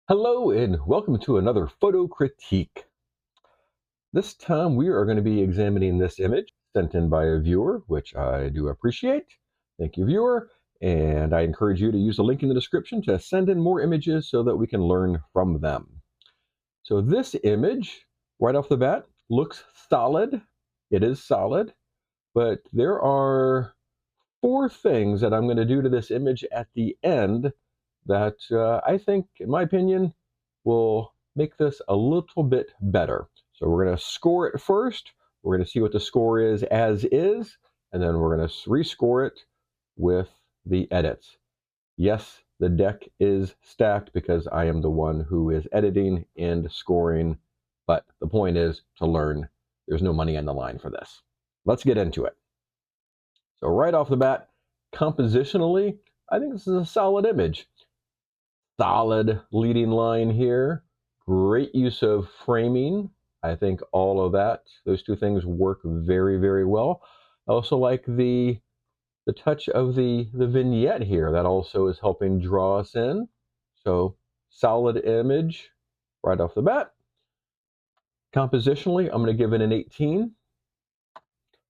Hello and welcome to another photo critique. This time we are going to be examining this image sent in by a viewer, which I do appreciate. Thank you, viewer. And I encourage you to use the link in the description to send in more images so that we can learn from them. So this image, right off the bat, looks solid. It is solid, but there are four things that I'm going to do to this image at the end that I think, in my opinion, will make this a little bit better. So we're going to score it first. We're going to see what the score is as is, and then we're going to rescore it with the edits. Yes, the deck is stacked because I am the one who is editing and scoring, but the point is to learn. There's no money on the line for this. Let's get into it. So right off the bat, compositionally, I think this is a solid image. Solid leading line here. Great use of framing. I think all of that, those two things work very, very well. I also like the touch of the vignette here. That also is helping draw us in. So solid image right off the bat. Compositionally, I'm going to give it an 18.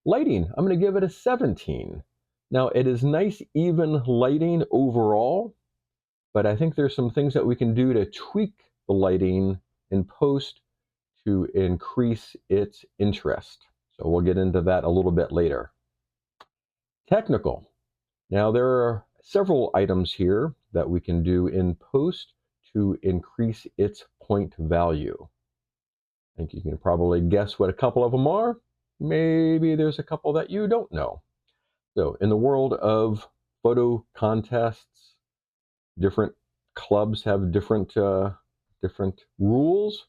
Lighting, I'm going to give it a 17. Now, it is nice, even lighting overall, but I think there's some things that we can do to tweak the lighting in post to increase its interest. So we'll get into that a little bit later. Technical. Now, there are several items here that we can do in post to increase its point value. I think you can probably guess what a couple of them are. Maybe there's a couple that you don't know. So in the world of photo contests, different clubs have different rules.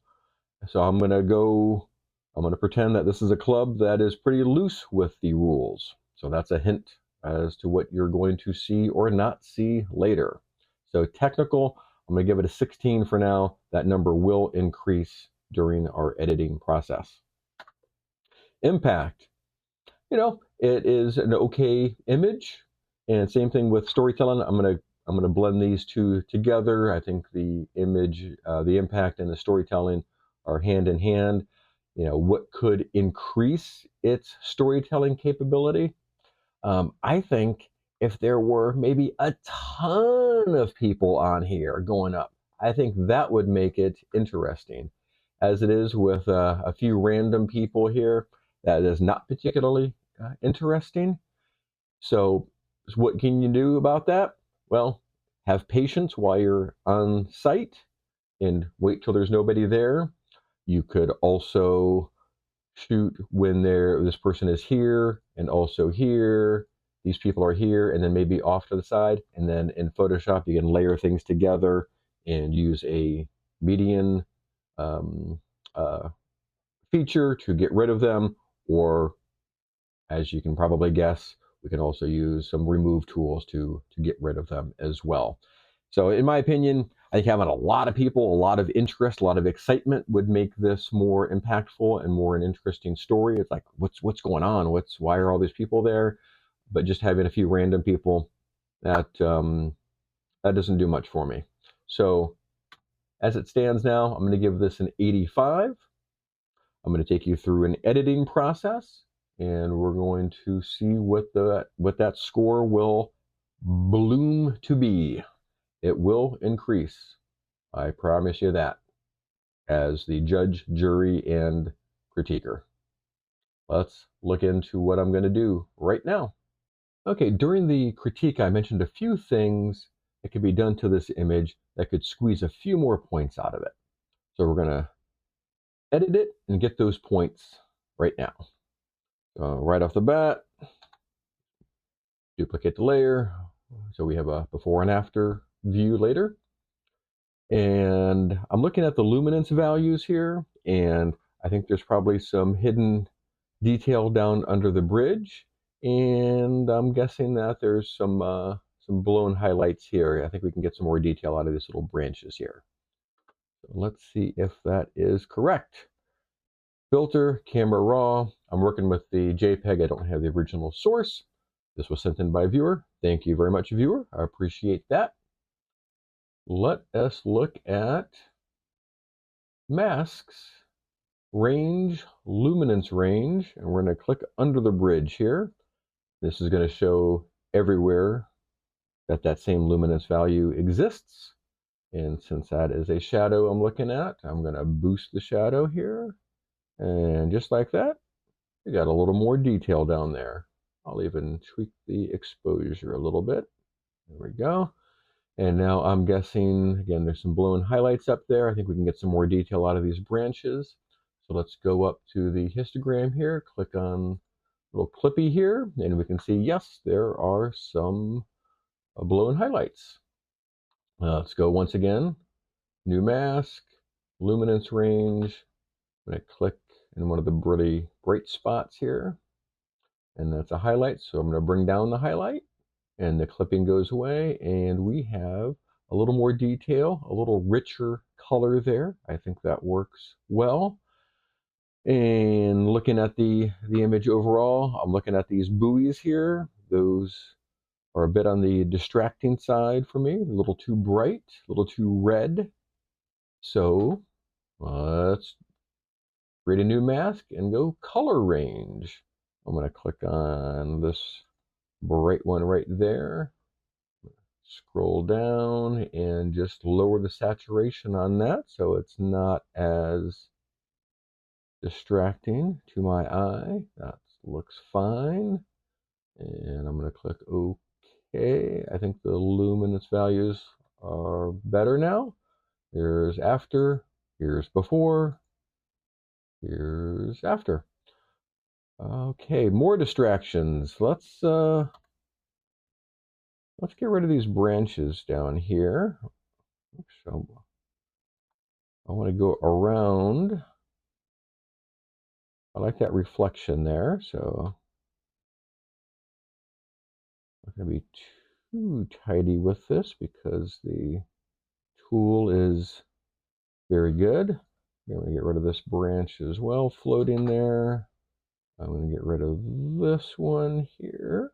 So I'm going to pretend that this is a club that is pretty loose with the rules. So that's a hint as to what you're going to see or not see later. So technical, I'm going to give it a 16 for now. That number will increase during our editing process. Impact. It is an okay image, and same thing with storytelling. I'm gonna blend these two together. I think the image, the impact, and the storytelling are hand in hand. What could increase its storytelling capability? I think if there were maybe a ton of people on here going up, I think that would make it interesting. As it is with a few random people here, that is not particularly interesting. So, what can you do about that? Well, have patience while you're on site and wait till there's nobody there. You could also shoot when this person is here and also here. These people are here and then maybe off to the side. And then in Photoshop, you can layer things together and use a median um, uh, feature to get rid of them, or as you can probably guess, we can also use some remove tools to get rid of them as well. So in my opinion, I think having a lot of people, a lot of interest, a lot of excitement would make this more impactful and more an interesting story. It's like, what's going on? Why are all these people there? But just having a few random people, that that doesn't do much for me. So as it stands now, I'm going to give this an 85. I'm going to take you through an editing process, and we're going to see what that score will bloom to be. It will increase. I promise you that, as the judge, jury, and critiquer. Let's look into what I'm going to do right now. Okay, during the critique, I mentioned a few things that could be done to this image that could squeeze a few more points out of it. So we're going to edit it and get those points right now. Right off the bat, duplicate the layer. So we have a before and after view later. And I'm looking at the luminance values here, and I think there's probably some hidden detail down under the bridge. And I'm guessing that there's some blown highlights here. I think we can get some more detail out of these little branches here. So let's see if that is correct. Filter, camera raw. I'm working with the JPEG. I don't have the original source. This was sent in by a viewer. Thank you very much, viewer. I appreciate that. let us look at masks, range, luminance range, and we're going to click under the bridge here. This is going to show everywhere that that same luminance value exists. And since that is a shadow I'm looking at, I'm going to boost the shadow here. And just like that, we got a little more detail down there. I'll even tweak the exposure a little bit. There we go. And now I'm guessing, again, there's some blown highlights up there. I think we can get some more detail out of these branches. So let's go up to the histogram here, click on little clippy here, and we can see, yes, there are some blown highlights. Let's go once again, new mask, luminance range. I'm going to click in one of the really bright spots here, and that's a highlight. So I'm going to bring down the highlight, and the clipping goes away, and we have a little more detail, a little richer color there. I think that works well. And looking at the image overall, I'm looking at these buoys here. Those are a bit on the distracting side for me, a little too bright, a little too red. So let's create a new mask and go color range. I'm going to click on this bright one right there. Scroll down and just lower the saturation on that so it's not as distracting to my eye. That looks fine. And I'm going to click OK. I think the luminance values are better now. Here's after, here's before, here's after. Okay, more distractions. Let's get rid of these branches down here. Oops, I want to go around. I like that reflection there, so I'm not going to be too tidy with this because the tool is very good. I'm going to get rid of this branch as well, floating there. I'm going to get rid of this one here.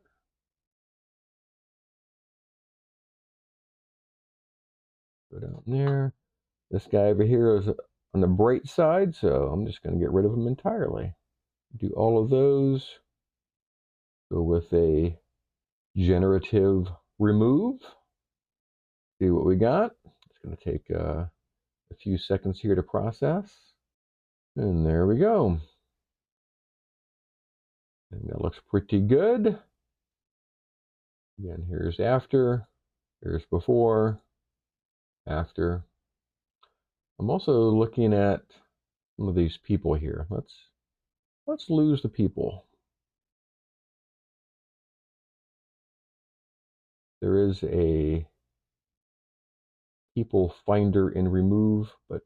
Go down there. This guy over here is on the bright side, so I'm just going to get rid of him entirely. Do all of those. Go with a generative remove. See what we got. It's going to take a few seconds here to process. And there we go. And that looks pretty good. Again, here's after, here's before, after. I'm also looking at some of these people here. Let's lose the people. There is a people finder and remove, but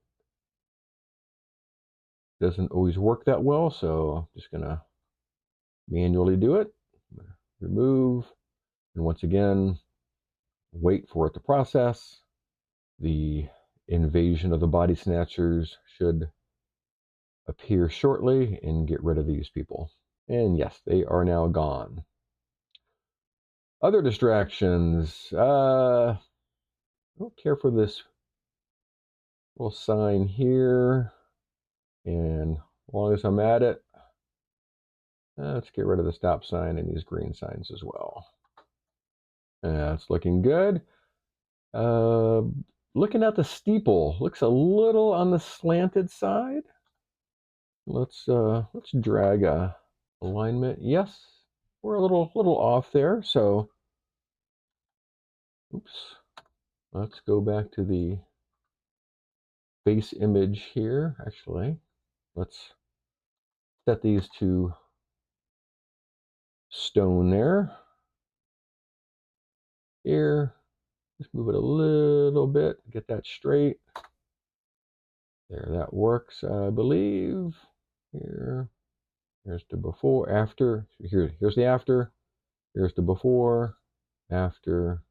it doesn't always work that well, so I'm just gonna manually do it. Remove, and once again, wait for it to process. The invasion of the body snatchers should appear shortly and get rid of these people. And yes, they are now gone. Other distractions. I don't care for this little sign here. And as long as I'm at it, let's get rid of the stop sign and these green signs as well. That's looking good. Looking at the steeple, looks a little on the slanted side. Let's drag a alignment. Yes, we're a little off there. So, oops. Let's go back to the base image here. Actually, let's set these to stone there. Here, just move it a little bit, get that straight. There, that works, I believe. Here, here's the before, after. Here's the after. Here's the before, after,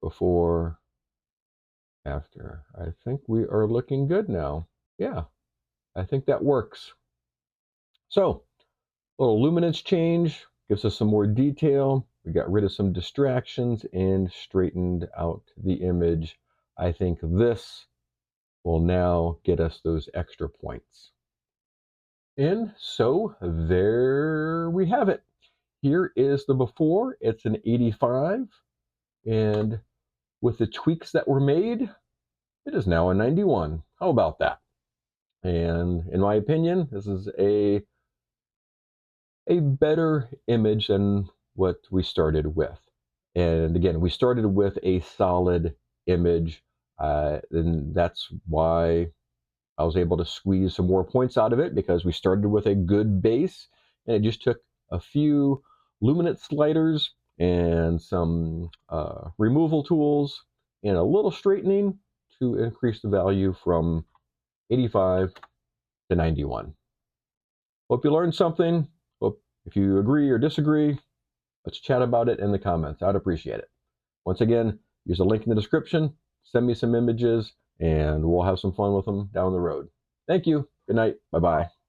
before, after. I think we are looking good now. Yeah, I think that works. So, a little luminance change gives us some more detail. We got rid of some distractions and straightened out the image I think this will now get us those extra points. And so there we have it. Here is the before. It's an 85. And with the tweaks that were made, it is now a 91. How about that? And in my opinion, this is a better image than what we started with. And again, we started with a solid image, and that's why I was able to squeeze some more points out of it, because we started with a good base, and it just took a few luminance sliders and some removal tools and a little straightening to increase the value from 85 to 91. Hope you learned something. Hope if you agree or disagree, let's chat about it in the comments. I'd appreciate it. Once again, use a link in the description, send me some images, and we'll have some fun with them down the road. Thank you. Good night. Bye-bye.